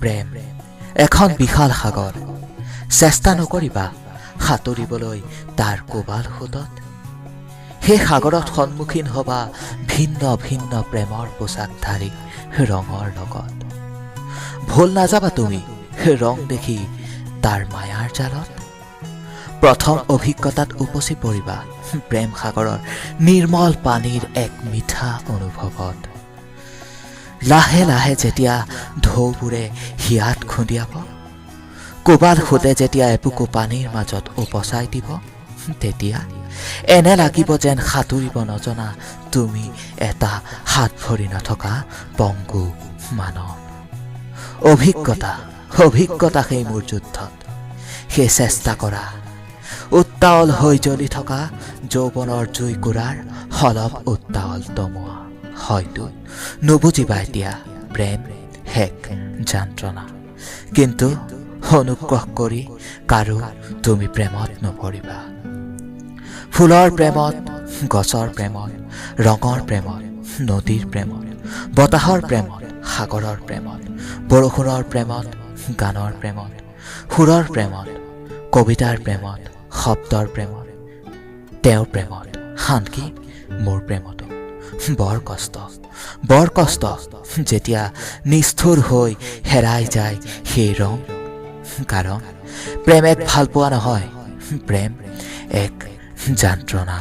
প্ৰেম এখন বিশাল সাগৰ। চেষ্টা নকৰিবা সাঁতুৰিবলৈ তাৰ কোবাল সোঁতত। সেই সাগৰত সন্মুখীন হবা ভিন্ন ভিন্ন প্ৰেমৰ পোচাকধাৰী ৰঙৰ লগত। ভুল নাযাবা তুমি ৰং দেখি তাৰ মায়াৰ জালত। প্ৰথম অভিজ্ঞতাত উপচি পৰিবা প্ৰেম সাগৰৰ নিৰ্মল পানীৰ এক মিঠা অনুভৱত। লাহে লাহে যেতিয়া ঢৌবোৰে হিয়াত খুন্দিয়াব, কোবাল সোঁতে যেতিয়া এপুকু পানীৰ মাজত উপচাই দিব, তেতিয়া এনে লাগিব যেন সাঁতুৰিব নজনা তুমি এটা হাত ভৰি নথকা পংগু মানৱ। অভিজ্ঞতা সেই মোৰ যুদ্ধত, সেই চেষ্টা কৰা উত্তাৱল হৈ জ্বলি থকা যৌৱনৰ জুইকুৰাৰ সলভ উত্তাৱল তমুৱা। হয়তো নুবুজিবা এতিয়া প্ৰেম এক যন্ত্ৰণা, কিন্তু অনুগ্ৰহ কৰি কাৰো তুমি প্ৰেমত নপৰিবা। ফুলৰ প্ৰেমত, গছৰ প্ৰেমত, ৰঙৰ প্ৰেমত, নদীৰ প্ৰেমত, বতাহৰ প্ৰেমত, সাগৰৰ প্ৰেমত, বৰষুণৰ প্ৰেমত, গানৰ প্ৰেমত, সুৰৰ প্ৰেমত, কবিতাৰ প্ৰেমত, শব্দৰ প্ৰেমত, তেওঁৰ প্ৰেমত, আনকি মোৰ প্ৰেমতো। বৰ কষ্ট যেতিয়া নিষ্ঠুৰ হৈ হেৰাই যায় সেই ৰং। কাৰণ প্ৰেম এক ভালপোৱা নহয়, প্ৰেম এক যন্ত্ৰণা।